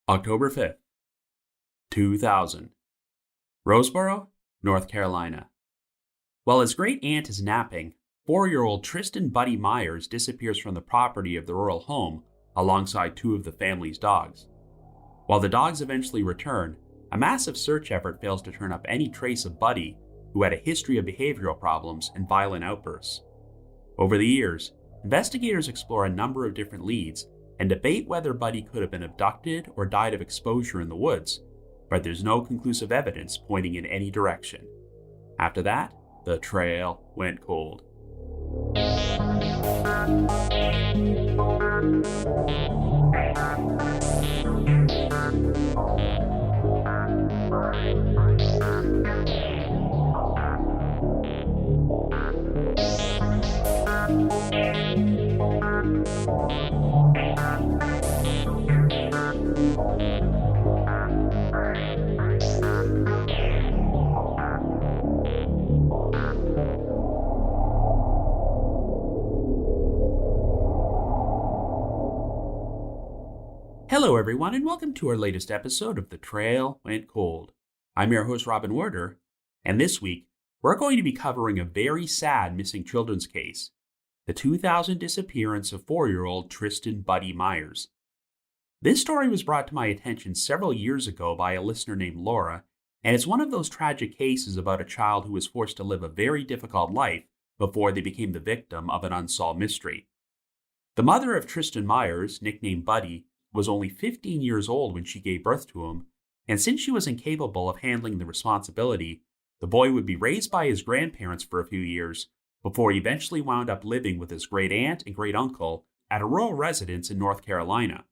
October 5th, 2000. Roseboro, North Carolina. While his great aunt is napping, 4-year-old Tristan Buddy Myers disappears from the property of the rural home alongside 2 of the family's dogs. While the dogs eventually return, a massive search effort fails to turn up any trace of Buddy, who had a history of behavioral problems and violent outbursts. Over the years, investigators explore a number of different leads and debate whether Buddy could have been abducted or died of exposure in the woods, but there's no conclusive evidence pointing in any direction. After that, the trail went cold. Hello everyone, and welcome to our latest episode of The Trail Went Cold. I'm your host Robin Werder, and this week we're going to be covering a very sad missing children's case, the 2000 disappearance of 4-year-old Tristan Buddy Myers. This story was brought to my attention several years ago by a listener named Laura, and it's one of those tragic cases about a child who was forced to live a very difficult life before they became the victim of an unsolved mystery. The mother of Tristan Myers, nicknamed Buddy, was only 15 years old when she gave birth to him, and since she was incapable of handling the responsibility, the boy would be raised by his grandparents for a few years before he eventually wound up living with his great aunt and great uncle at a rural residence in North Carolina.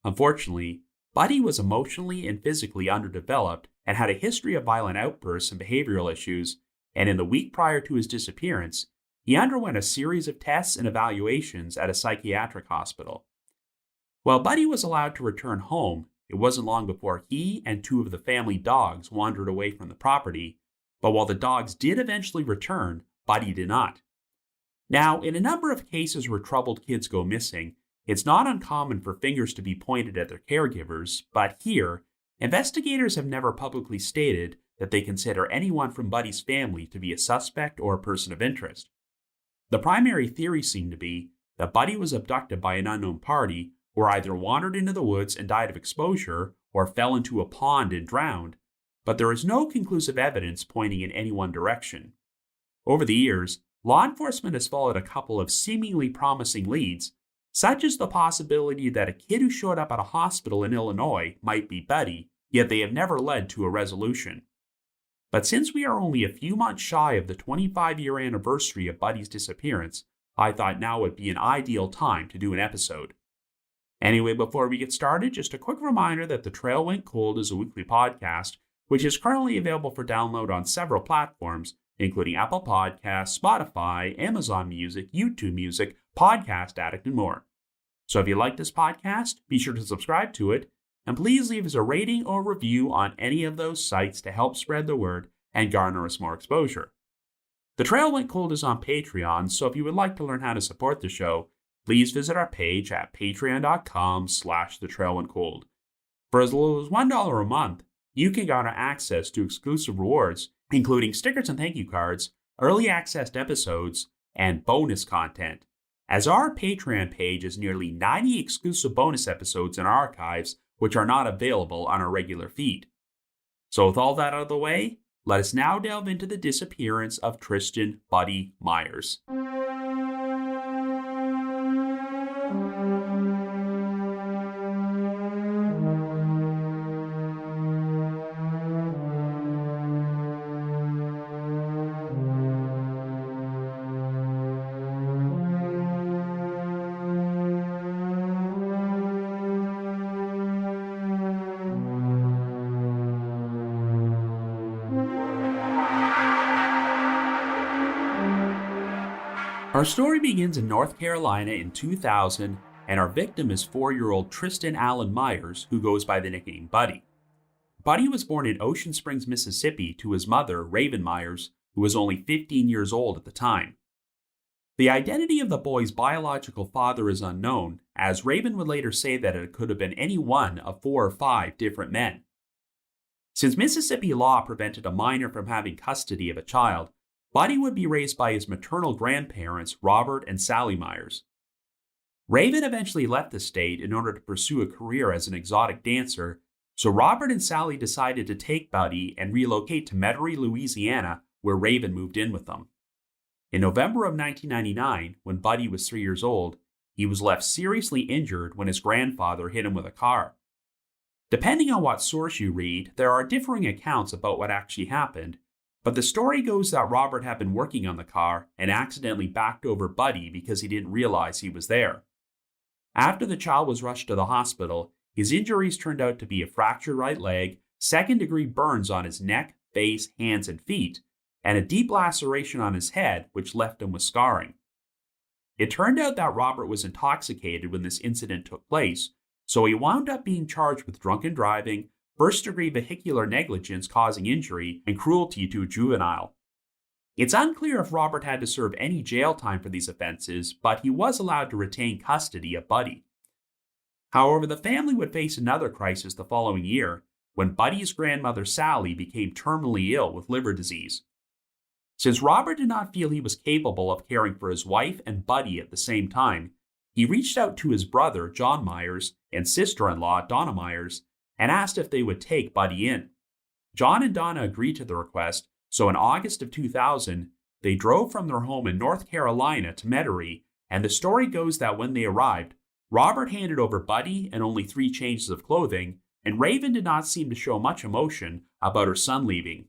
Unfortunately, Buddy was emotionally and physically underdeveloped and had a history of violent outbursts and behavioral issues, and in the week prior to his disappearance, he underwent a series of tests and evaluations at a psychiatric hospital. While Buddy was allowed to return home, it wasn't long before he and 2 of the family dogs wandered away from the property, but while the dogs did eventually return, Buddy did not. Now, in a number of cases where troubled kids go missing, it's not uncommon for fingers to be pointed at their caregivers, but here, investigators have never publicly stated that they consider anyone from Buddy's family to be a suspect or a person of interest. The primary theory seemed to be that Buddy was abducted by an unknown party, or either wandered into the woods and died of exposure, or fell into a pond and drowned, but there is no conclusive evidence pointing in any one direction. Over the years, law enforcement has followed a couple of seemingly promising leads, such as the possibility that a kid who showed up at a hospital in Illinois might be Buddy, yet they have never led to a resolution. But since we are only a few months shy of the 25-year anniversary of Buddy's disappearance, I thought now would be an ideal time to do an episode. Anyway, before we get started, just a quick reminder that The Trail Went Cold is a weekly podcast, which is currently available for download on several platforms, including Apple Podcasts, Spotify, Amazon Music, YouTube Music, Podcast Addict, and more. So if you like this podcast, be sure to subscribe to it, and please leave us a rating or review on any of those sites to help spread the word and garner us more exposure. The Trail Went Cold is on Patreon, so if you would like to learn how to support the show, please visit our page at patreon.com/thetrailwentcold. For as little as $1 a month, you can garner access to exclusive rewards, including stickers and thank you cards, early access to episodes, and bonus content. As our Patreon page has nearly 90 exclusive bonus episodes in our archives, which are not available on our regular feed. So with all that out of the way, let us now delve into the disappearance of Tristan Buddy Myers. Our story begins in North Carolina in 2000, and our victim is 4-year-old Tristan Allen Myers, who goes by the nickname Buddy. Buddy was born in Ocean Springs, Mississippi, to his mother, Raven Myers, who was only 15 years old at the time. The identity of the boy's biological father is unknown, as Raven would later say that it could have been any one of 4 or 5 different men. Since Mississippi law prevented a minor from having custody of a child, Buddy would be raised by his maternal grandparents, Robert and Sally Myers. Raven eventually left the state in order to pursue a career as an exotic dancer, so Robert and Sally decided to take Buddy and relocate to Metairie, Louisiana, where Raven moved in with them. In November of 1999, when Buddy was 3 years old, he was left seriously injured when his grandfather hit him with a car. Depending on what source you read, there are differing accounts about what actually happened, but the story goes that Robert had been working on the car and accidentally backed over Buddy because he didn't realize he was there. After the child was rushed to the hospital, his injuries turned out to be a fractured right leg, second-degree burns on his neck, face, hands, and feet, and a deep laceration on his head, which left him with scarring. It turned out that Robert was intoxicated when this incident took place, so he wound up being charged with drunken driving, first-degree vehicular negligence causing injury, and cruelty to a juvenile. It's unclear if Robert had to serve any jail time for these offenses, but he was allowed to retain custody of Buddy. However, the family would face another crisis the following year, when Buddy's grandmother Sally became terminally ill with liver disease. Since Robert did not feel he was capable of caring for his wife and Buddy at the same time, he reached out to his brother, John Myers, and sister-in-law, Donna Myers, and asked if they would take Buddy in. John and Donna agreed to the request, so in August of 2000, they drove from their home in North Carolina to Metairie, and the story goes that when they arrived, Robert handed over Buddy and only 3 changes of clothing, and Raven did not seem to show much emotion about her son leaving.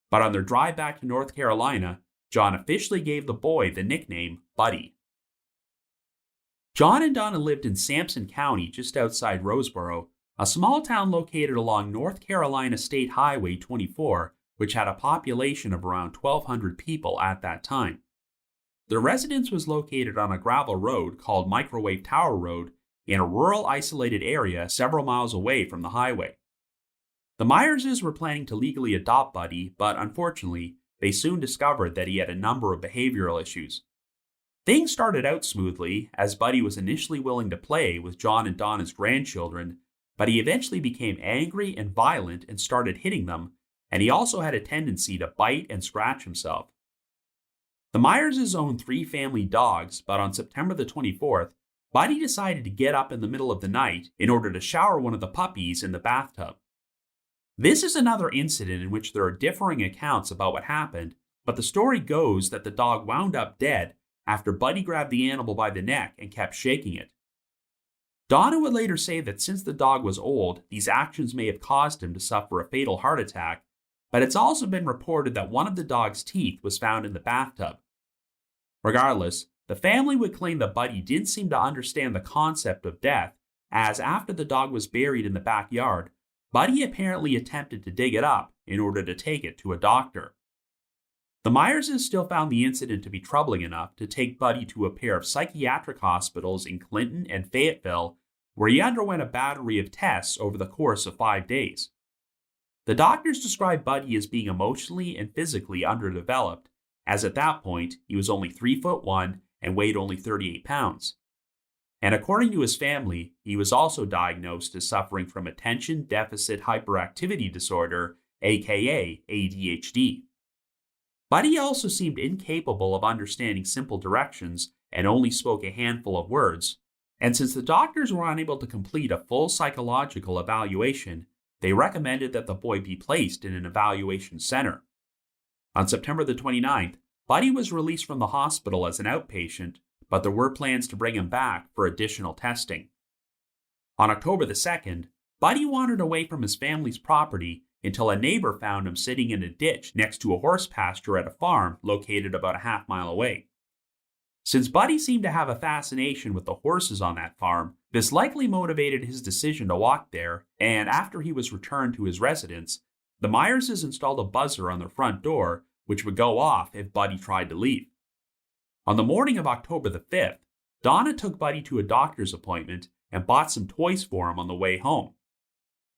But on their drive back to North Carolina, John officially gave the boy the nickname Buddy. John and Donna lived in Sampson County, just outside Roseboro, a small town located along North Carolina State Highway 24, which had a population of around 1,200 people at that time. Their residence was located on a gravel road called Microwave Tower Road in a rural isolated area several miles away from the highway. The Myerses were planning to legally adopt Buddy, but unfortunately, they soon discovered that he had a number of behavioral issues. Things started out smoothly, as Buddy was initially willing to play with John and Donna's grandchildren, but he eventually became angry and violent and started hitting them, and he also had a tendency to bite and scratch himself. The Myerses owned 3 family dogs, but on September the 24th, Buddy decided to get up in the middle of the night in order to shower one of the puppies in the bathtub. This is another incident in which there are differing accounts about what happened, but the story goes that the dog wound up dead after Buddy grabbed the animal by the neck and kept shaking it. Donna would later say that since the dog was old, these actions may have caused him to suffer a fatal heart attack, but it's also been reported that one of the dog's teeth was found in the bathtub. Regardless, the family would claim that Buddy didn't seem to understand the concept of death, as after the dog was buried in the backyard, Buddy apparently attempted to dig it up in order to take it to a doctor. The Myerses still found the incident to be troubling enough to take Buddy to a pair of psychiatric hospitals in Clinton and Fayetteville, where he underwent a battery of tests over the course of 5 days. The doctors described Buddy as being emotionally and physically underdeveloped, as at that point he was only 3'1" and weighed only 38 pounds. And according to his family, he was also diagnosed as suffering from attention deficit hyperactivity disorder, aka ADHD. Buddy also seemed incapable of understanding simple directions and only spoke a handful of words, and since the doctors were unable to complete a full psychological evaluation, they recommended that the boy be placed in an evaluation center. On September the 29th, Buddy was released from the hospital as an outpatient, but there were plans to bring him back for additional testing. On October the 2nd, Buddy wandered away from his family's property until a neighbor found him sitting in a ditch next to a horse pasture at a farm located about a half-mile away. Since Buddy seemed to have a fascination with the horses on that farm, this likely motivated his decision to walk there, and after he was returned to his residence, the Myerses installed a buzzer on their front door, which would go off if Buddy tried to leave. On the morning of October the 5th, Donna took Buddy to a doctor's appointment and bought some toys for him on the way home.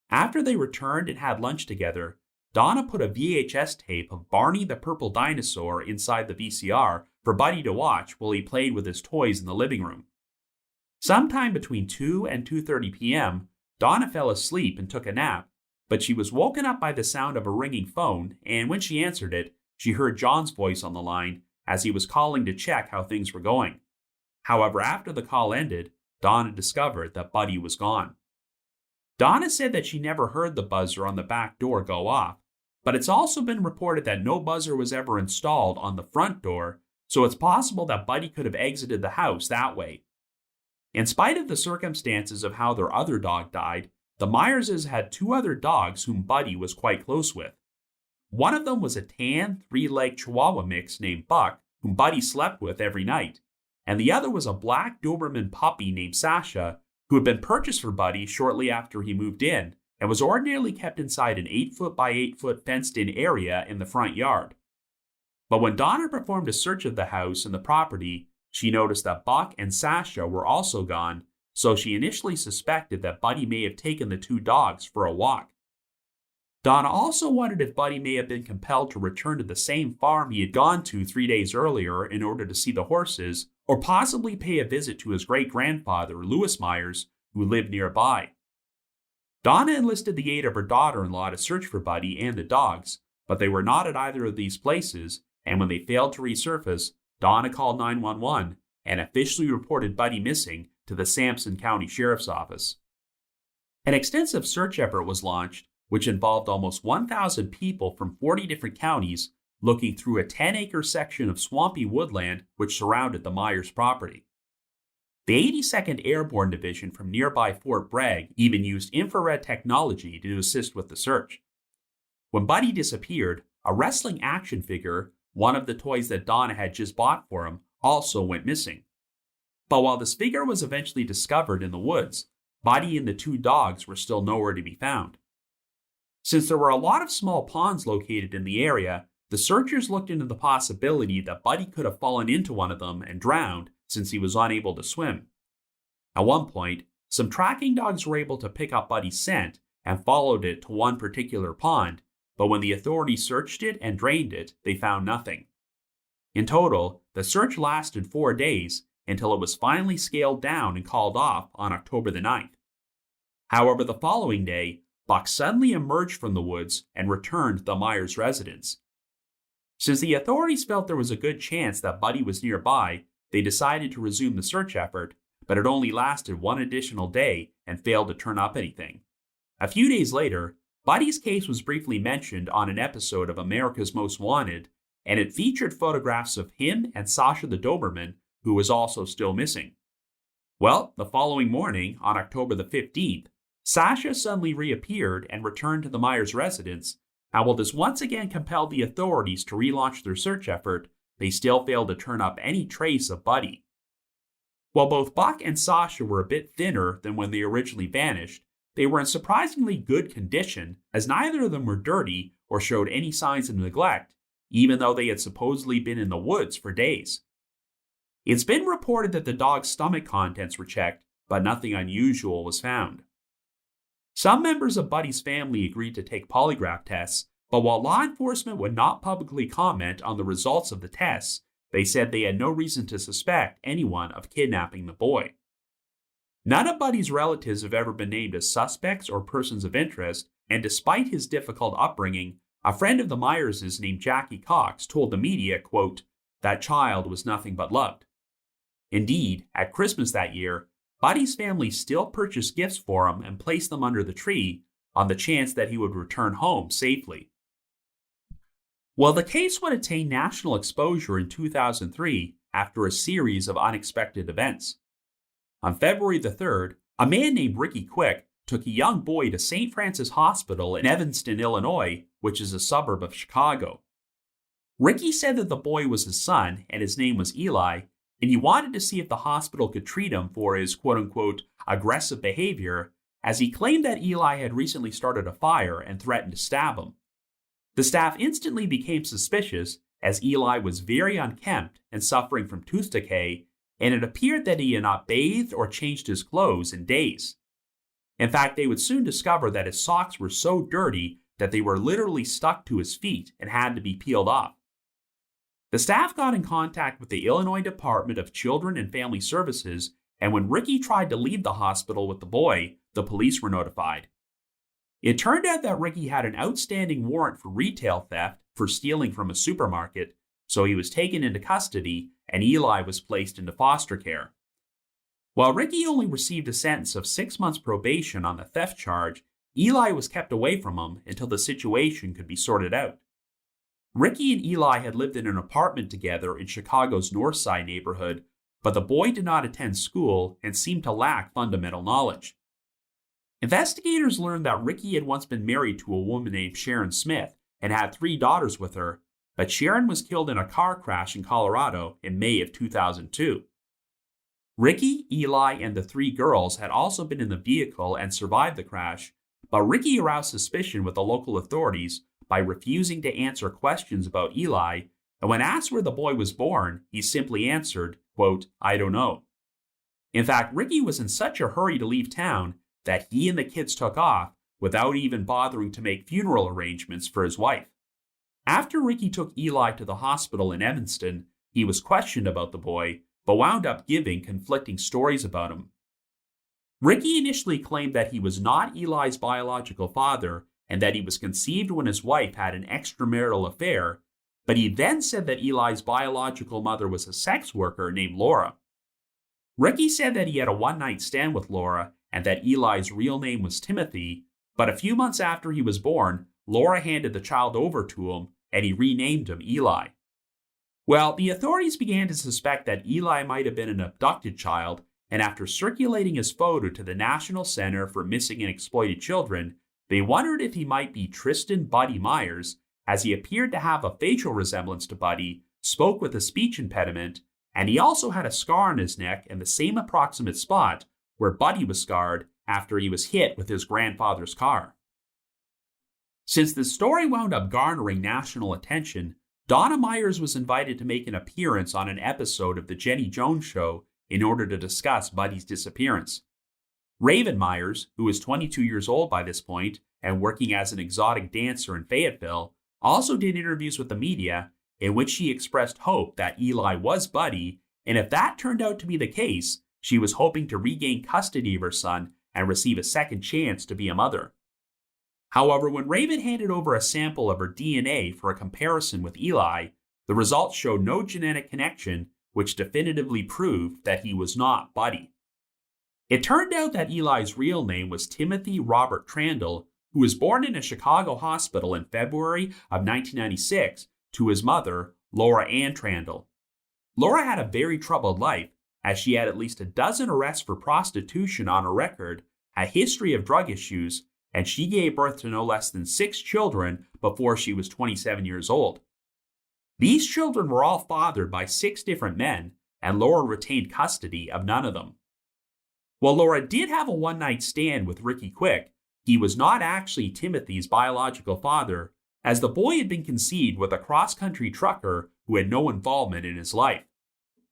After they returned and had lunch together, Donna put a VHS tape of Barney the Purple Dinosaur inside the VCR for Buddy to watch while he played with his toys in the living room. Sometime between 2 and 2:30 p.m., Donna fell asleep and took a nap, but she was woken up by the sound of a ringing phone, and when she answered it, she heard John's voice on the line as he was calling to check how things were going. However, after the call ended, Donna discovered that Buddy was gone. Donna said that she never heard the buzzer on the back door go off, but it's also been reported that no buzzer was ever installed on the front door, so it's possible that Buddy could have exited the house that way. In spite of the circumstances of how their other dog died, the Myerses had two other dogs whom Buddy was quite close with. One of them was a tan, three-legged Chihuahua mix named Buck, whom Buddy slept with every night, and the other was a black Doberman puppy named Sasha, who had been purchased for Buddy shortly after he moved in, and was ordinarily kept inside an 8-foot by 8-foot fenced-in area in the front yard. But when Donna performed a search of the house and the property, she noticed that Buck and Sasha were also gone, so she initially suspected that Buddy may have taken the two dogs for a walk. Donna also wondered if Buddy may have been compelled to return to the same farm he had gone to 3 days earlier in order to see the horses, or possibly pay a visit to his great-grandfather, Louis Myers, who lived nearby. Donna enlisted the aid of her daughter-in-law to search for Buddy and the dogs, but they were not at either of these places, and when they failed to resurface, Donna called 911 and officially reported Buddy missing to the Sampson County Sheriff's Office. An extensive search effort was launched, which involved almost 1,000 people from 40 different counties looking through a 10-acre section of swampy woodland which surrounded the Myers property. The 82nd Airborne Division from nearby Fort Bragg even used infrared technology to assist with the search. When Buddy disappeared, a wrestling action figure, one of the toys that Donna had just bought for him, also went missing. But while this figure was eventually discovered in the woods, Buddy and the two dogs were still nowhere to be found. Since there were a lot of small ponds located in the area, the searchers looked into the possibility that Buddy could have fallen into one of them and drowned since he was unable to swim. At one point, some tracking dogs were able to pick up Buddy's scent and followed it to one particular pond, but when the authorities searched it and drained it, they found nothing. In total, the search lasted 4 days until it was finally scaled down and called off on October the 9th. However, the following day, Buck suddenly emerged from the woods and returned to the Myers residence. Since the authorities felt there was a good chance that Buddy was nearby, they decided to resume the search effort, but it only lasted one additional day and failed to turn up anything. A few days later, Buddy's case was briefly mentioned on an episode of America's Most Wanted, and it featured photographs of him and Sasha the Doberman, who was also still missing. Well, the following morning, on October the 15th, Sasha suddenly reappeared and returned to the Myers residence, and while this once again compelled the authorities to relaunch their search effort, they still failed to turn up any trace of Buddy. While both Buck and Sasha were a bit thinner than when they originally vanished, they were in surprisingly good condition, as neither of them were dirty or showed any signs of neglect, even though they had supposedly been in the woods for days. It's been reported that the dog's stomach contents were checked, but nothing unusual was found. Some members of Buddy's family agreed to take polygraph tests, but while law enforcement would not publicly comment on the results of the tests, they said they had no reason to suspect anyone of kidnapping the boy. None of Buddy's relatives have ever been named as suspects or persons of interest, and despite his difficult upbringing, a friend of the Myerses named Jackie Cox told the media, quote, "That child was nothing but loved." Indeed, at Christmas that year, Buddy's family still purchased gifts for him and placed them under the tree on the chance that he would return home safely. Well, the case would attain national exposure in 2003 after a series of unexpected events. On February the 3rd, a man named Ricky Quick took a young boy to St. Francis Hospital in Evanston, Illinois, which is a suburb of Chicago. Ricky said that the boy was his son and his name was Eli, and he wanted to see if the hospital could treat him for his quote-unquote aggressive behavior, as he claimed that Eli had recently started a fire and threatened to stab him. The staff instantly became suspicious, as Eli was very unkempt and suffering from tooth decay, and it appeared that he had not bathed or changed his clothes in days. In fact, they would soon discover that his socks were so dirty that they were literally stuck to his feet and had to be peeled off. The staff got in contact with the Illinois Department of Children and Family Services, and when Ricky tried to leave the hospital with the boy, the police were notified. It turned out that Ricky had an outstanding warrant for retail theft for stealing from a supermarket, so he was taken into custody and Eli was placed into foster care. While Ricky only received a sentence of 6 months probation on the theft charge, Eli was kept away from him until the situation could be sorted out. Ricky and Eli had lived in an apartment together in Chicago's North Side neighborhood, but the boy did not attend school and seemed to lack fundamental knowledge. Investigators learned that Ricky had once been married to a woman named Sharon Smith and had 3 daughters with her, but Sharon was killed in a car crash in Colorado in May of 2002. Ricky, Eli, and the 3 girls had also been in the vehicle and survived the crash, but Ricky aroused suspicion with the local authorities by refusing to answer questions about Eli, and when asked where the boy was born, he simply answered, quote, "I don't know." In fact, Ricky was in such a hurry to leave town that he and the kids took off without even bothering to make funeral arrangements for his wife. After Ricky took Eli to the hospital in Evanston, he was questioned about the boy, but wound up giving conflicting stories about him. Ricky initially claimed that he was not Eli's biological father and that he was conceived when his wife had an extramarital affair, but he then said that Eli's biological mother was a sex worker named Laura. Ricky said that he had a one-night stand with Laura and that Eli's real name was Timothy, but a few months after he was born, Laura handed the child over to him and he renamed him Eli. Well, the authorities began to suspect that Eli might have been an abducted child, and after circulating his photo to the National Center for Missing and Exploited Children, they wondered if he might be Tristan Buddy Myers, as he appeared to have a facial resemblance to Buddy, spoke with a speech impediment, and he also had a scar on his neck in the same approximate spot where Buddy was scarred after he was hit with his grandfather's car. Since the story wound up garnering national attention, Donna Myers was invited to make an appearance on an episode of The Jenny Jones Show in order to discuss Buddy's disappearance. Raven Myers, who was 22 years old by this point and working as an exotic dancer in Fayetteville, also did interviews with the media in which she expressed hope that Eli was Buddy, and if that turned out to be the case, she was hoping to regain custody of her son and receive a second chance to be a mother. However, when Raven handed over a sample of her DNA for a comparison with Eli, the results showed no genetic connection, which definitively proved that he was not Buddy. It turned out that Eli's real name was Timothy Robert Trandle, who was born in a Chicago hospital in February of 1996 to his mother, Laura Ann Trandle. Laura had a very troubled life, as she had at least a dozen arrests for prostitution on her record, a history of drug issues, and she gave birth to no less than 6 children before she was 27 years old. These children were all fathered by 6 different men, and Laura retained custody of none of them. While Laura did have a one-night stand with Ricky Quick, he was not actually Timothy's biological father, as the boy had been conceived with a cross-country trucker who had no involvement in his life.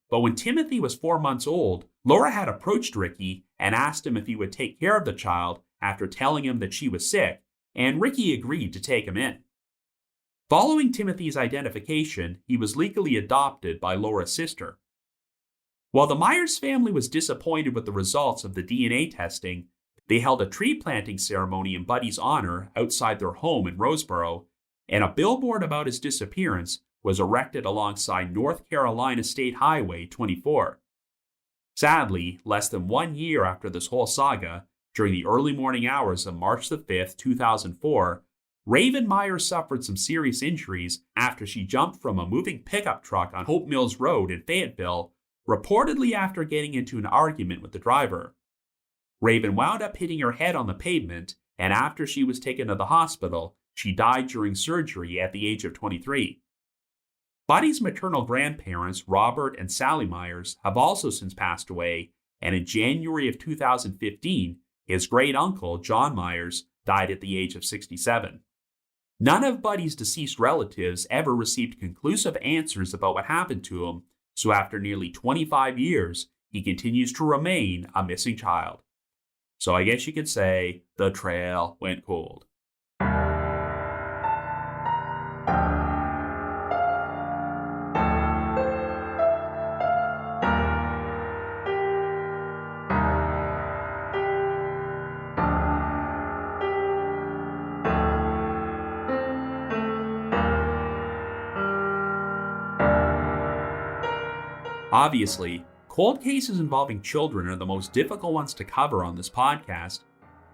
But when Timothy was 4 months old, Laura had approached Ricky and asked him if he would take care of the child after telling him that she was sick, and Ricky agreed to take him in. Following Timothy's identification, he was legally adopted by Laura's sister. While the Myers family was disappointed with the results of the DNA testing, they held a tree planting ceremony in Buddy's honor outside their home in Roseboro, and a billboard about his disappearance was erected alongside North Carolina State Highway 24. Sadly, less than 1 year after this whole saga, during the early morning hours of March 5, 2004, Raven Myers suffered some serious injuries after she jumped from a moving pickup truck on Hope Mills Road in Fayetteville, reportedly after getting into an argument with the driver. Raven wound up hitting her head on the pavement, and after she was taken to the hospital, she died during surgery at the age of 23. Buddy's maternal grandparents, Robert and Sally Myers, have also since passed away, and in January of 2015, his great-uncle, John Myers, died at the age of 67. None of Buddy's deceased relatives ever received conclusive answers about what happened to him, so after nearly 25 years, he continues to remain a missing child. So I guess you could say the trail went cold. Obviously, cold cases involving children are the most difficult ones to cover on this podcast,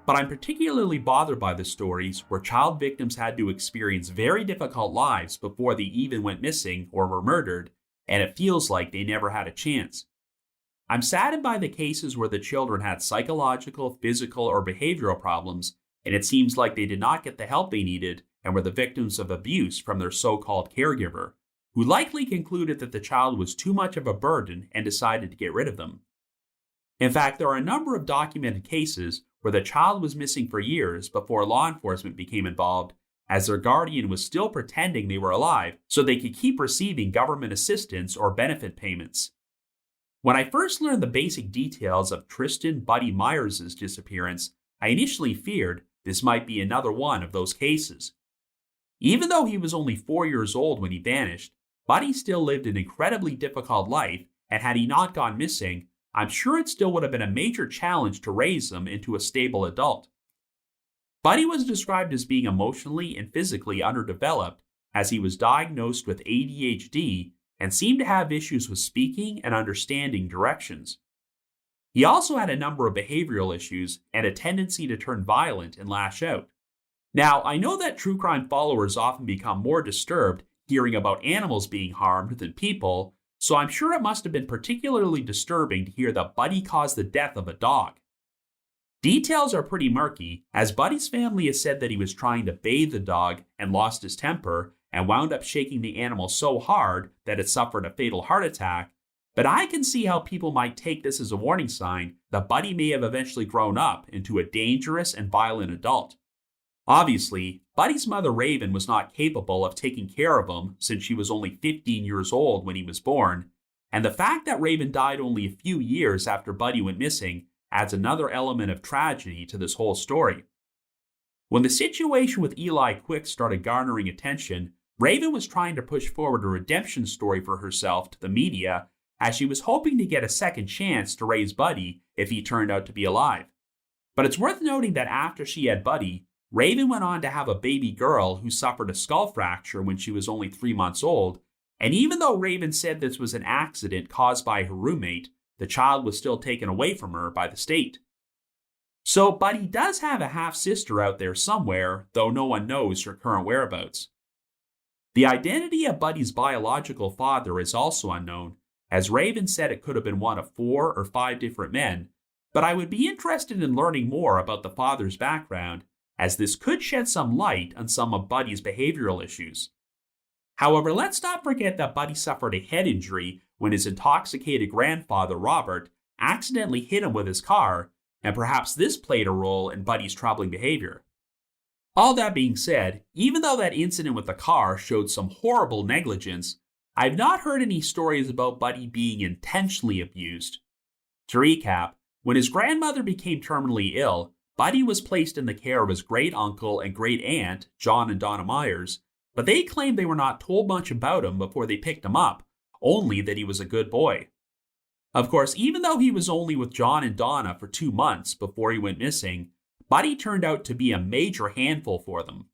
but I'm particularly bothered by the stories where child victims had to experience very difficult lives before they even went missing or were murdered, and it feels like they never had a chance. I'm saddened by the cases where the children had psychological, physical, or behavioral problems, and it seems like they did not get the help they needed and were the victims of abuse from their so-called caregiver, who likely concluded that the child was too much of a burden and decided to get rid of them. In fact, there are a number of documented cases where the child was missing for years before law enforcement became involved, as their guardian was still pretending they were alive so they could keep receiving government assistance or benefit payments. When I first learned the basic details of Tristan Buddy Myers' disappearance, I initially feared this might be another one of those cases. Even though he was only 4 years old when he vanished, Buddy still lived an incredibly difficult life, and had he not gone missing, I'm sure it still would have been a major challenge to raise him into a stable adult. Buddy was described as being emotionally and physically underdeveloped, as he was diagnosed with ADHD and seemed to have issues with speaking and understanding directions. He also had a number of behavioral issues and a tendency to turn violent and lash out. Now, I know that true crime followers often become more disturbed hearing about animals being harmed than people, so I'm sure it must have been particularly disturbing to hear that Buddy caused the death of a dog. Details are pretty murky, as Buddy's family has said that he was trying to bathe the dog and lost his temper and wound up shaking the animal so hard that it suffered a fatal heart attack, but I can see how people might take this as a warning sign that Buddy may have eventually grown up into a dangerous and violent adult. Obviously, Buddy's mother Raven was not capable of taking care of him since she was only 15 years old when he was born, and the fact that Raven died only a few years after Buddy went missing adds another element of tragedy to this whole story. When the situation with Eli Quick started garnering attention, Raven was trying to push forward a redemption story for herself to the media, as she was hoping to get a second chance to raise Buddy if he turned out to be alive. But it's worth noting that after she had Buddy, Raven went on to have a baby girl who suffered a skull fracture when she was only 3 months old, and even though Raven said this was an accident caused by her roommate, the child was still taken away from her by the state. So Buddy does have a half-sister out there somewhere, though no one knows her current whereabouts. The identity of Buddy's biological father is also unknown, as Raven said it could have been one of 4 or 5 different men, but I would be interested in learning more about the father's background, as this could shed some light on some of Buddy's behavioral issues. However, let's not forget that Buddy suffered a head injury when his intoxicated grandfather, Robert, accidentally hit him with his car, and perhaps this played a role in Buddy's troubling behavior. All that being said, even though that incident with the car showed some horrible negligence, I've not heard any stories about Buddy being intentionally abused. To recap, when his grandmother became terminally ill, Buddy was placed in the care of his great-uncle and great-aunt, John and Donna Myers, but they claimed they were not told much about him before they picked him up, only that he was a good boy. Of course, even though he was only with John and Donna for 2 months before he went missing, Buddy turned out to be a major handful for them.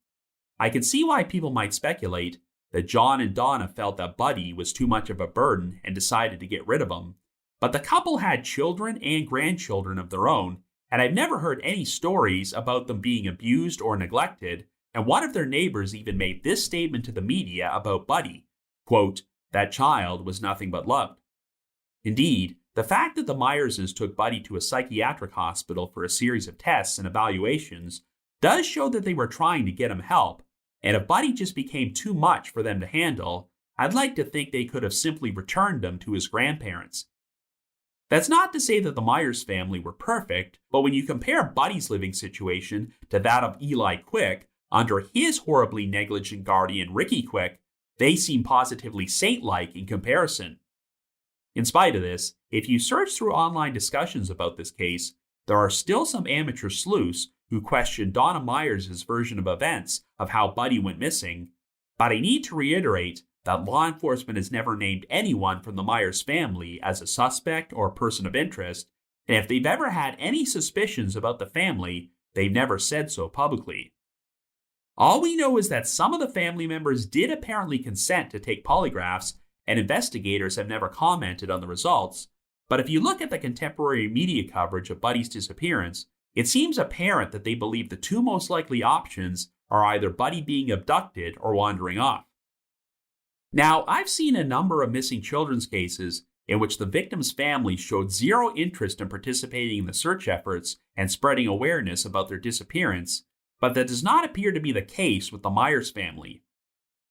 I can see why people might speculate that John and Donna felt that Buddy was too much of a burden and decided to get rid of him, but the couple had children and grandchildren of their own, and I've never heard any stories about them being abused or neglected, and one of their neighbors even made this statement to the media about Buddy, quote, "That child was nothing but loved." Indeed, the fact that the Myerses took Buddy to a psychiatric hospital for a series of tests and evaluations does show that they were trying to get him help, and if Buddy just became too much for them to handle, I'd like to think they could have simply returned him to his grandparents. That's not to say that the Myers family were perfect, but when you compare Buddy's living situation to that of Eli Quick under his horribly negligent guardian Ricky Quick, they seem positively saint-like in comparison. In spite of this, if you search through online discussions about this case, there are still some amateur sleuths who question Donna Myers' version of events of how Buddy went missing, but I need to reiterate that law enforcement has never named anyone from the Myers family as a suspect or person of interest, and if they've ever had any suspicions about the family, they've never said so publicly. All we know is that some of the family members did apparently consent to take polygraphs, and investigators have never commented on the results, but if you look at the contemporary media coverage of Buddy's disappearance, it seems apparent that they believe the two most likely options are either Buddy being abducted or wandering off. Now, I've seen a number of missing children's cases in which the victim's family showed zero interest in participating in the search efforts and spreading awareness about their disappearance, but that does not appear to be the case with the Myers family.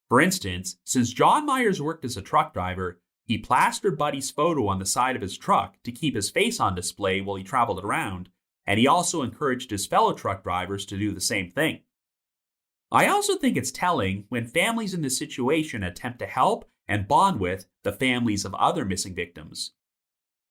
For instance, since John Myers worked as a truck driver, he plastered Buddy's photo on the side of his truck to keep his face on display while he traveled around, and he also encouraged his fellow truck drivers to do the same thing. I also think it's telling when families in this situation attempt to help and bond with the families of other missing victims.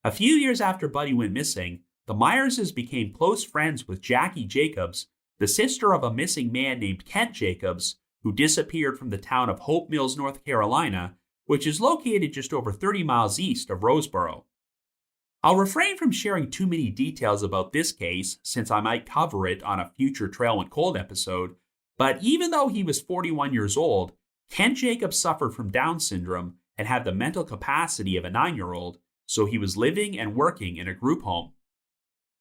A few years after Buddy went missing, the Myerses became close friends with Jackie Jacobs, the sister of a missing man named Kent Jacobs, who disappeared from the town of Hope Mills, North Carolina, which is located just over 30 miles east of Roseboro. I'll refrain from sharing too many details about this case since I might cover it on a future Trail Went Cold episode, but even though he was 41 years old, Kent Jacobs suffered from Down syndrome and had the mental capacity of a 9-year-old, so he was living and working in a group home.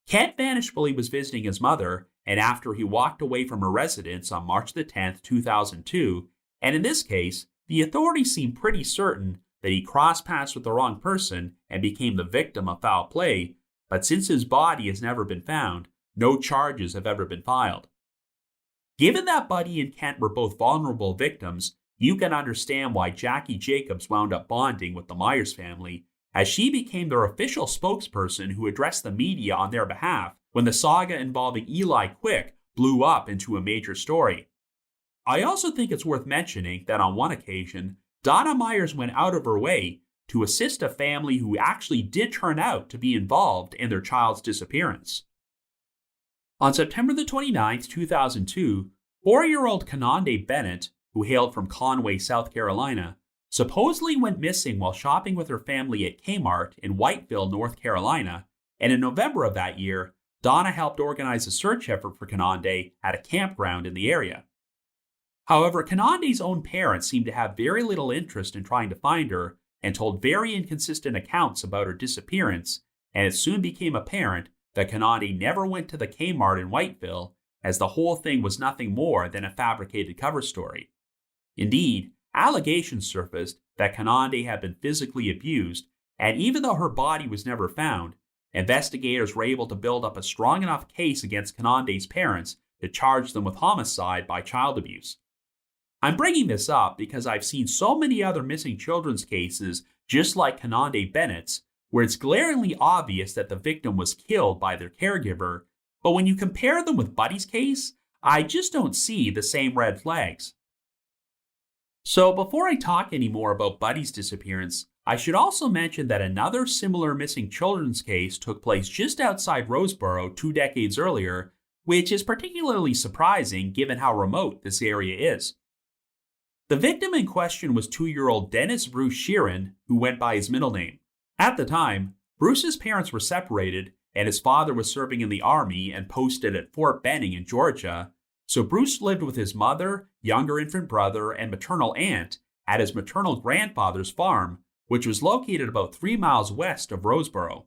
Kent vanished while he was visiting his mother, and after he walked away from her residence on March 10, 2002, and in this case, the authorities seem pretty certain that he crossed paths with the wrong person and became the victim of foul play, but since his body has never been found, no charges have ever been filed. Given that Buddy and Kent were both vulnerable victims, you can understand why Jackie Jacobs wound up bonding with the Myers family, as she became their official spokesperson who addressed the media on their behalf when the saga involving Eli Quick blew up into a major story. I also think it's worth mentioning that on one occasion, Donna Myers went out of her way to assist a family who actually did turn out to be involved in their child's disappearance. On September 29, 2002, 4-year-old Kanande Bennett, who hailed from Conway, South Carolina, supposedly went missing while shopping with her family at Kmart in Whiteville, North Carolina, and in November of that year, Donna helped organize a search effort for Kanande at a campground in the area. However, Kanande's own parents seemed to have very little interest in trying to find her and told very inconsistent accounts about her disappearance, and it soon became apparent that Kanande never went to the Kmart in Whiteville, as the whole thing was nothing more than a fabricated cover story. Indeed, allegations surfaced that Kanande had been physically abused, and even though her body was never found, investigators were able to build up a strong enough case against Kanande's parents to charge them with homicide by child abuse. I'm bringing this up because I've seen so many other missing children's cases just like Kanande Bennett's, where it's glaringly obvious that the victim was killed by their caregiver, but when you compare them with Buddy's case, I just don't see the same red flags. So before I talk any more about Buddy's disappearance, I should also mention that another similar missing children's case took place just outside Roseboro 2 decades earlier, which is particularly surprising given how remote this area is. The victim in question was 2-year-old Dennis Bruce Sheeran, who went by his middle name. At the time, Bruce's parents were separated, and his father was serving in the Army and posted at Fort Benning in Georgia, so Bruce lived with his mother, younger infant brother, and maternal aunt at his maternal grandfather's farm, which was located about 3 miles west of Roseboro.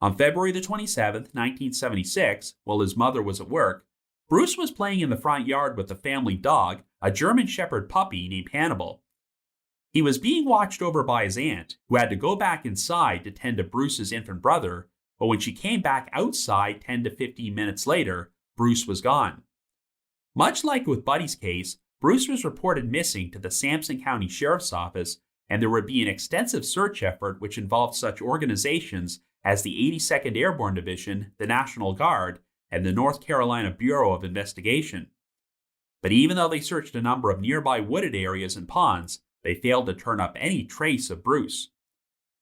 On February 27, 1976, while his mother was at work, Bruce was playing in the front yard with the family dog, a German Shepherd puppy named Hannibal. He was being watched over by his aunt, who had to go back inside to tend to Bruce's infant brother, but when she came back outside 10 to 15 minutes later, Bruce was gone. Much like with Buddy's case, Bruce was reported missing to the Sampson County Sheriff's Office, and there would be an extensive search effort which involved such organizations as the 82nd Airborne Division, the National Guard, and the North Carolina Bureau of Investigation. But even though they searched a number of nearby wooded areas and ponds, they failed to turn up any trace of Bruce.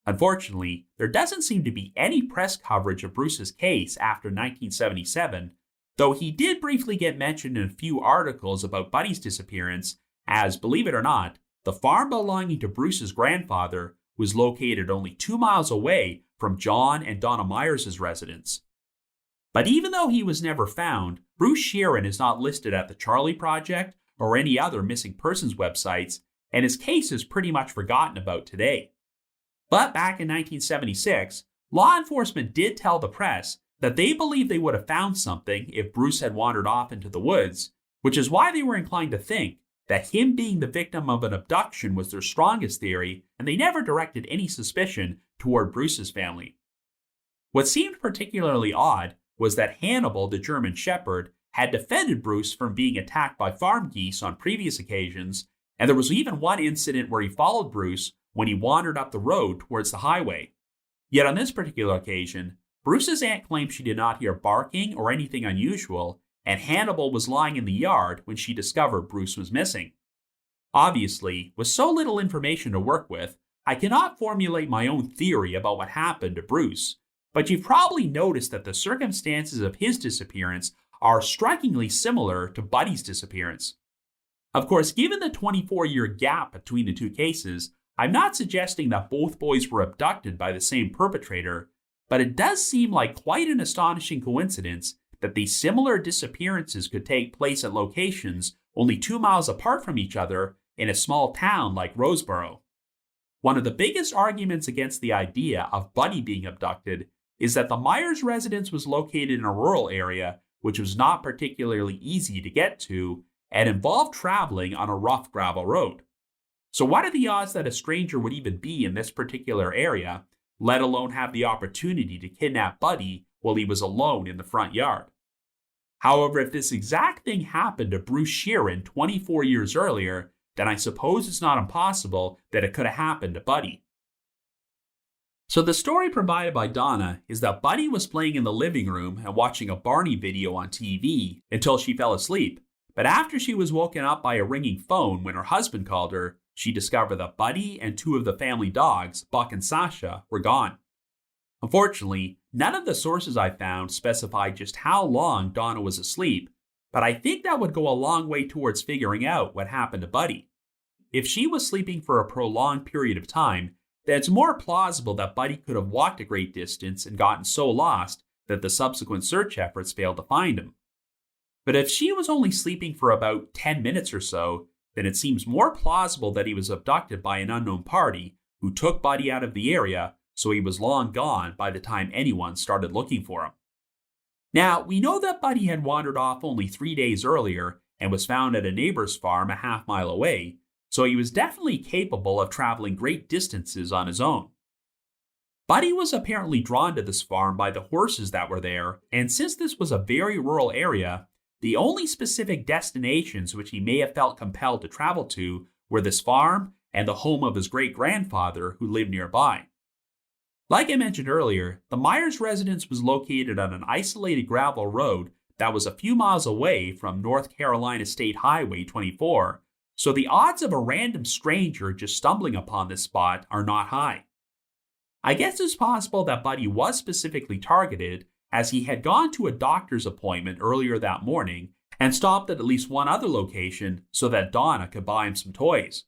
Unfortunately, there doesn't seem to be any press coverage of Bruce's case after 1977, though he did briefly get mentioned in a few articles about Buddy's disappearance, as, believe it or not, the farm belonging to Bruce's grandfather was located only 2 miles away from John and Donna Myers' residence. But even though he was never found, Bruce Sheeran is not listed at the Charlie Project or any other missing persons websites, and his case is pretty much forgotten about today. But back in 1976, law enforcement did tell the press that they believed they would have found something if Bruce had wandered off into the woods, which is why they were inclined to think that him being the victim of an abduction was their strongest theory, and they never directed any suspicion toward Bruce's family. What seemed particularly odd was that Hannibal, the German shepherd, had defended Bruce from being attacked by farm geese on previous occasions, and there was even one incident where he followed Bruce when he wandered up the road towards the highway. Yet on this particular occasion, Bruce's aunt claimed she did not hear barking or anything unusual, and Hannibal was lying in the yard when she discovered Bruce was missing. Obviously, with so little information to work with, I cannot formulate my own theory about what happened to Bruce, but you've probably noticed that the circumstances of his disappearance are strikingly similar to Buddy's disappearance. Of course, given the 24-year gap between the two cases, I'm not suggesting that both boys were abducted by the same perpetrator, but it does seem like quite an astonishing coincidence that these similar disappearances could take place at locations only 2 miles apart from each other in a small town like Roseboro. One of the biggest arguments against the idea of Buddy being abducted is that the Myers residence was located in a rural area which was not particularly easy to get to and involved traveling on a rough gravel road. So what are the odds that a stranger would even be in this particular area, let alone have the opportunity to kidnap Buddy while he was alone in the front yard? However, if this exact thing happened to Bruce Sheeran 24 years earlier, then I suppose it's not impossible that it could have happened to Buddy. So the story provided by Donna is that Buddy was playing in the living room and watching a Barney video on TV until she fell asleep. But after she was woken up by a ringing phone when her husband called her, she discovered that Buddy and 2 of the family dogs, Buck and Sasha, were gone. Unfortunately, none of the sources I found specified just how long Donna was asleep, but I think that would go a long way towards figuring out what happened to Buddy. If she was sleeping for a prolonged period of time, then it's more plausible that Buddy could have walked a great distance and gotten so lost that the subsequent search efforts failed to find him. But if she was only sleeping for about 10 minutes or so, then it seems more plausible that he was abducted by an unknown party who took Buddy out of the area, so he was long gone by the time anyone started looking for him. Now, we know that Buddy had wandered off only 3 days earlier and was found at a neighbor's farm a half-mile away, so he was definitely capable of traveling great distances on his own. Buddy was apparently drawn to this farm by the horses that were there, and since this was a very rural area, the only specific destinations which he may have felt compelled to travel to were this farm and the home of his great-grandfather who lived nearby. Like I mentioned earlier, the Myers residence was located on an isolated gravel road that was a few miles away from North Carolina State Highway 24, so the odds of a random stranger just stumbling upon this spot are not high. I guess it's possible that Buddy was specifically targeted as he had gone to a doctor's appointment earlier that morning and stopped at least one other location so that Donna could buy him some toys.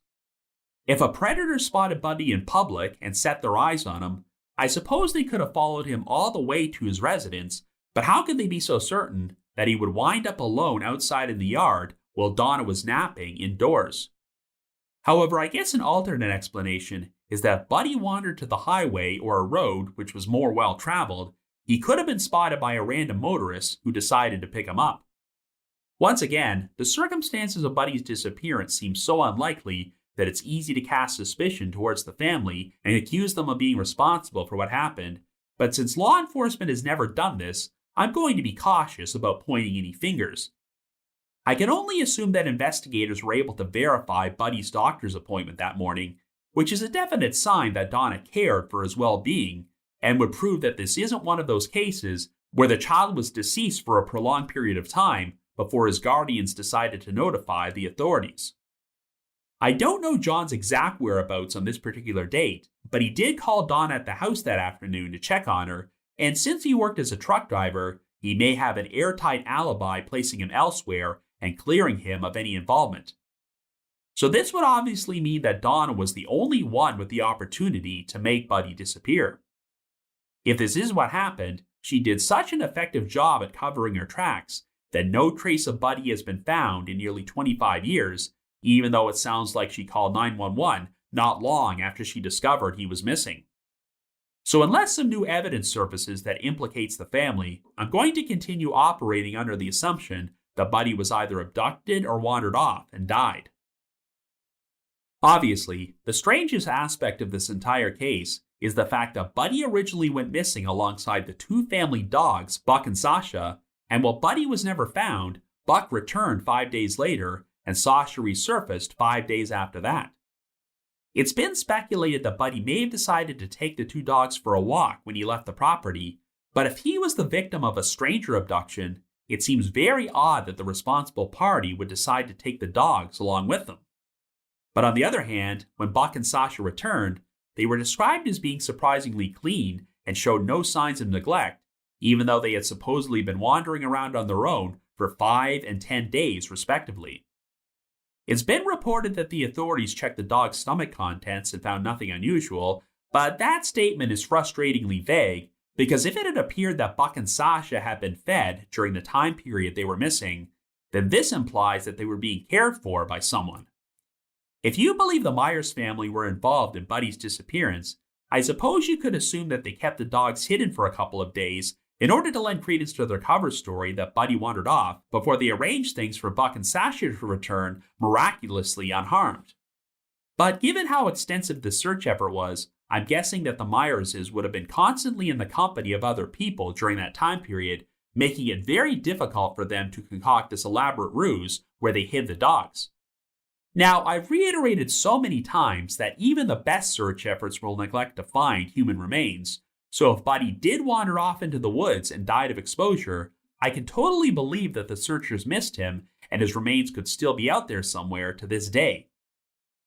If a predator spotted Buddy in public and set their eyes on him, I suppose they could have followed him all the way to his residence, but how could they be so certain that he would wind up alone outside in the yard while Donna was napping indoors? However, I guess an alternate explanation is that Buddy wandered to the highway or a road which was more well-traveled. He could have been spotted by a random motorist who decided to pick him up. Once again, the circumstances of Buddy's disappearance seem so unlikely that it's easy to cast suspicion towards the family and accuse them of being responsible for what happened, but since law enforcement has never done this, I'm going to be cautious about pointing any fingers. I can only assume that investigators were able to verify Buddy's doctor's appointment that morning, which is a definite sign that Donna cared for his well-being, and would prove that this isn't one of those cases where the child was deceased for a prolonged period of time before his guardians decided to notify the authorities. I don't know John's exact whereabouts on this particular date, but he did call Donna at the house that afternoon to check on her, and since he worked as a truck driver, he may have an airtight alibi placing him elsewhere and clearing him of any involvement. So this would obviously mean that Donna was the only one with the opportunity to make Buddy disappear. If this is what happened, she did such an effective job at covering her tracks that no trace of Buddy has been found in nearly 25 years, even though it sounds like she called 911 not long after she discovered he was missing. So unless some new evidence surfaces that implicates the family, I'm going to continue operating under the assumption that Buddy was either abducted or wandered off and died. Obviously, the strangest aspect of this entire case is the fact that Buddy originally went missing alongside the two family dogs, Buck and Sasha, and while Buddy was never found, Buck returned 5 days later and Sasha resurfaced 5 days after that. It's been speculated that Buddy may have decided to take the two dogs for a walk when he left the property, but if he was the victim of a stranger abduction, it seems very odd that the responsible party would decide to take the dogs along with them. But on the other hand, when Buck and Sasha returned, they were described as being surprisingly clean and showed no signs of neglect, even though they had supposedly been wandering around on their own for 5 and 10 days, respectively. It's been reported that the authorities checked the dog's stomach contents and found nothing unusual, but that statement is frustratingly vague because if it had appeared that Buck and Sasha had been fed during the time period they were missing, then this implies that they were being cared for by someone. If you believe the Myers family were involved in Buddy's disappearance, I suppose you could assume that they kept the dogs hidden for a couple of days in order to lend credence to their cover story that Buddy wandered off before they arranged things for Buck and Sasha to return miraculously unharmed. But given how extensive the search effort was, I'm guessing that the Myerses would have been constantly in the company of other people during that time period, making it very difficult for them to concoct this elaborate ruse where they hid the dogs. Now, I've reiterated so many times that even the best search efforts will neglect to find human remains, so if Buddy did wander off into the woods and died of exposure, I can totally believe that the searchers missed him and his remains could still be out there somewhere to this day.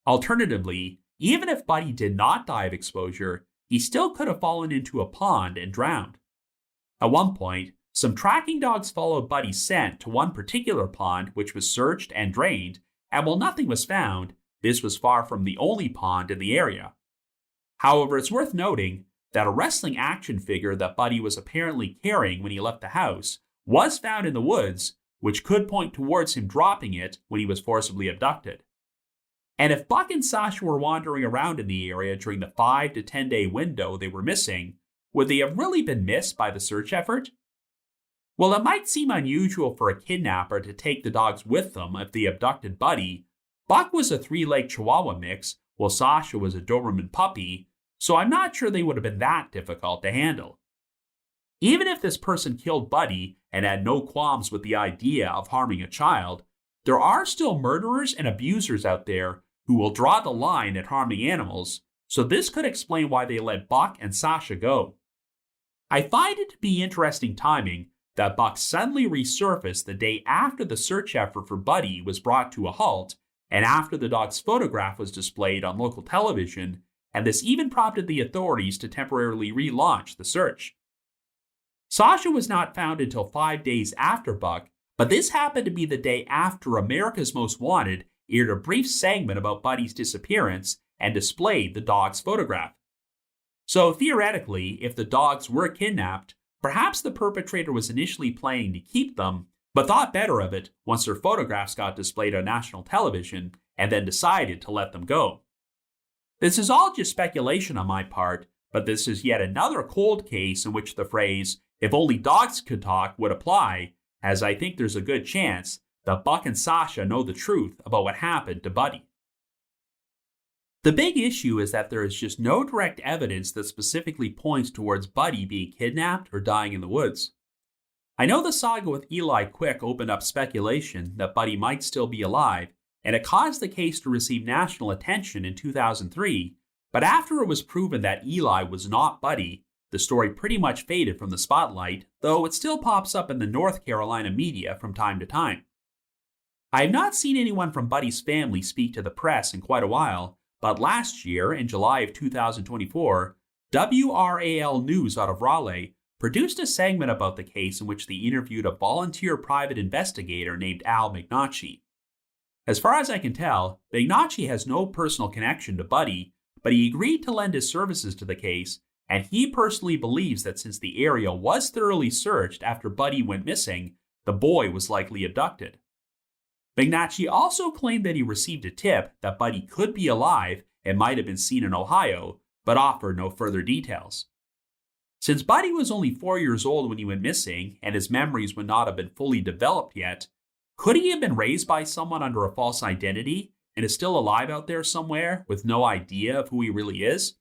Alternatively, even if Buddy did not die of exposure, he still could have fallen into a pond and drowned. At one point, some tracking dogs followed Buddy's scent to one particular pond which was searched and drained, and while nothing was found, this was far from the only pond in the area. However, it's worth noting that a wrestling action figure that Buddy was apparently carrying when he left the house was found in the woods, which could point towards him dropping it when he was forcibly abducted. And if Buck and Sasha were wandering around in the area during the 5 to 10 day window they were missing, would they have really been missed by the search effort? Well, it might seem unusual for a kidnapper to take the dogs with them if they abducted Buddy. Buck was a 3-leg Chihuahua mix, while Sasha was a Doberman puppy, so I'm not sure they would have been that difficult to handle. Even if this person killed Buddy and had no qualms with the idea of harming a child, there are still murderers and abusers out there who will draw the line at harming animals, so this could explain why they let Buck and Sasha go. I find it to be interesting timing that Buck suddenly resurfaced the day after the search effort for Buddy was brought to a halt and after the dog's photograph was displayed on local television, and this even prompted the authorities to temporarily relaunch the search. Sasha was not found until 5 days after Buck, but this happened to be the day after America's Most Wanted aired a brief segment about Buddy's disappearance and displayed the dog's photograph. So theoretically, if the dogs were kidnapped, perhaps the perpetrator was initially planning to keep them, but thought better of it once their photographs got displayed on national television and then decided to let them go. This is all just speculation on my part, but this is yet another cold case in which the phrase, "if only dogs could talk," would apply, as I think there's a good chance that Buck and Sasha know the truth about what happened to Buddy. The big issue is that there is just no direct evidence that specifically points towards Buddy being kidnapped or dying in the woods. I know the saga with Eli Quick opened up speculation that Buddy might still be alive, and it caused the case to receive national attention in 2003, but after it was proven that Eli was not Buddy, the story pretty much faded from the spotlight, though it still pops up in the North Carolina media from time to time. I have not seen anyone from Buddy's family speak to the press in quite a while, but last year, in July of 2024, WRAL News out of Raleigh produced a segment about the case in which they interviewed a volunteer private investigator named Al Magnacci. As far as I can tell, Magnacci has no personal connection to Buddy, but he agreed to lend his services to the case, and he personally believes that since the area was thoroughly searched after Buddy went missing, the boy was likely abducted. Magnacci also claimed that he received a tip that Buddy could be alive and might have been seen in Ohio, but offered no further details. Since Buddy was only 4 years old when he went missing, and his memories would not have been fully developed yet, could he have been raised by someone under a false identity and is still alive out there somewhere with no idea of who he really is?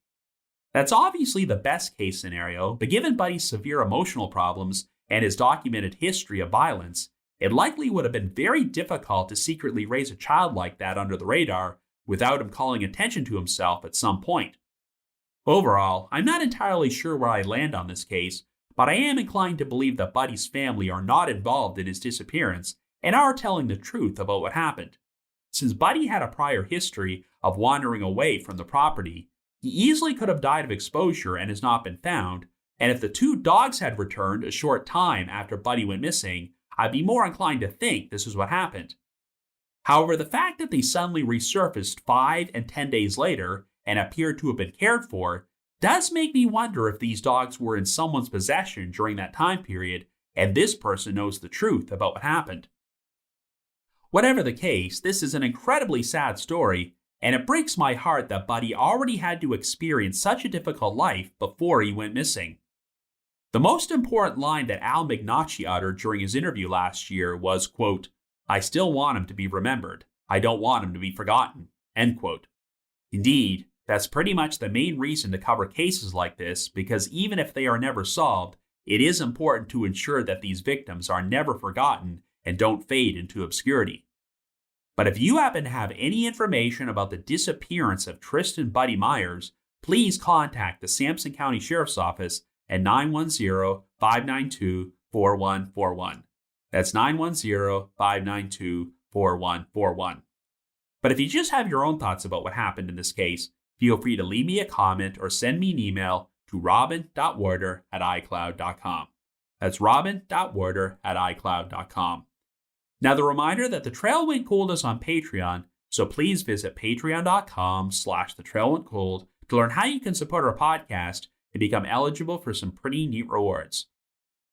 That's obviously the best case scenario, but given Buddy's severe emotional problems and his documented history of violence, it likely would have been very difficult to secretly raise a child like that under the radar without him calling attention to himself at some point. Overall, I'm not entirely sure where I land on this case, but I am inclined to believe that Buddy's family are not involved in his disappearance and are telling the truth about what happened. Since Buddy had a prior history of wandering away from the property, he easily could have died of exposure and has not been found, and if the two dogs had returned a short time after Buddy went missing, I'd be more inclined to think this is what happened. However, the fact that they suddenly resurfaced 5 and 10 days later and appeared to have been cared for does make me wonder if these dogs were in someone's possession during that time period and this person knows the truth about what happened. Whatever the case, this is an incredibly sad story, and it breaks my heart that Buddy already had to experience such a difficult life before he went missing. The most important line that Al Magnacci uttered during his interview last year was, quote, "I still want him to be remembered. I don't want him to be forgotten," end quote. Indeed, that's pretty much the main reason to cover cases like this, because even if they are never solved, it is important to ensure that these victims are never forgotten and don't fade into obscurity. But if you happen to have any information about the disappearance of Tristan Buddy Myers, please contact the Sampson County Sheriff's Office at 910-592-4141. That's 910-592-4141. But if you just have your own thoughts about what happened in this case, feel free to leave me a comment or send me an email to robin.warder@icloud.com. That's robin.warder@icloud.com. Now, the reminder that The Trail Went Cold is on Patreon, so please visit patreon.com/thetrailwentcold to learn how you can support our podcast and become eligible for some pretty neat rewards.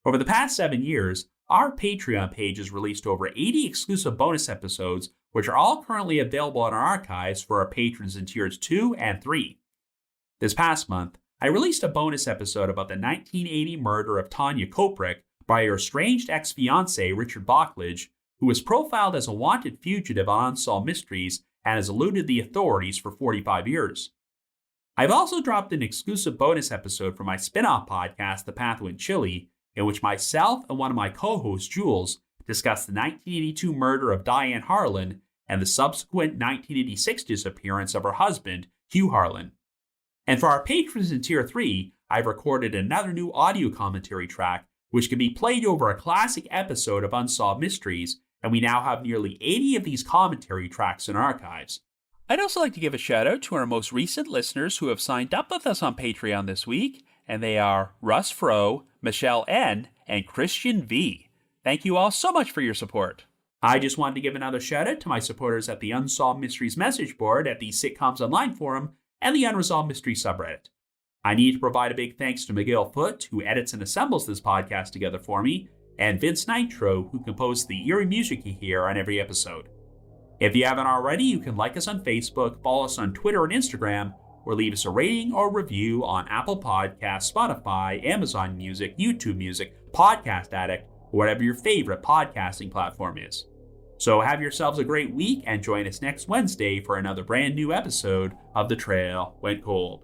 Over the past 7 years, our Patreon page has released over 80 exclusive bonus episodes, which are all currently available in our archives for our patrons in tiers 2 and 3. This past month, I released a bonus episode about the 1980 murder of Tanya Koprick by her estranged ex-fiancé Richard Bocklage, who was profiled as a wanted fugitive on Unsolved Mysteries and has eluded the authorities for 45 years. I've also dropped an exclusive bonus episode for my spin-off podcast, The Path Went Chilly, in which myself and one of my co-hosts, Jules, discuss the 1982 murder of Diane Harlan and the subsequent 1986 disappearance of her husband, Hugh Harlan. And for our patrons in Tier 3, I've recorded another new audio commentary track, which can be played over a classic episode of Unsolved Mysteries, and we now have nearly 80 of these commentary tracks in archives. I'd also like to give a shout out to our most recent listeners who have signed up with us on Patreon this week, and they are Russ Fro, Michelle N., and Christian V. Thank you all so much for your support. I just wanted to give another shout out to my supporters at the Unsolved Mysteries message board at the Sitcoms Online forum and the Unresolved Mysteries subreddit. I need to provide a big thanks to Miguel Foote, who edits and assembles this podcast together for me, and Vince Nitro, who composed the eerie music you hear on every episode. If you haven't already, you can like us on Facebook, follow us on Twitter and Instagram, or leave us a rating or review on Apple Podcasts, Spotify, Amazon Music, YouTube Music, Podcast Addict, or whatever your favorite podcasting platform is. So have yourselves a great week and join us next Wednesday for another brand new episode of The Trail Went Cold.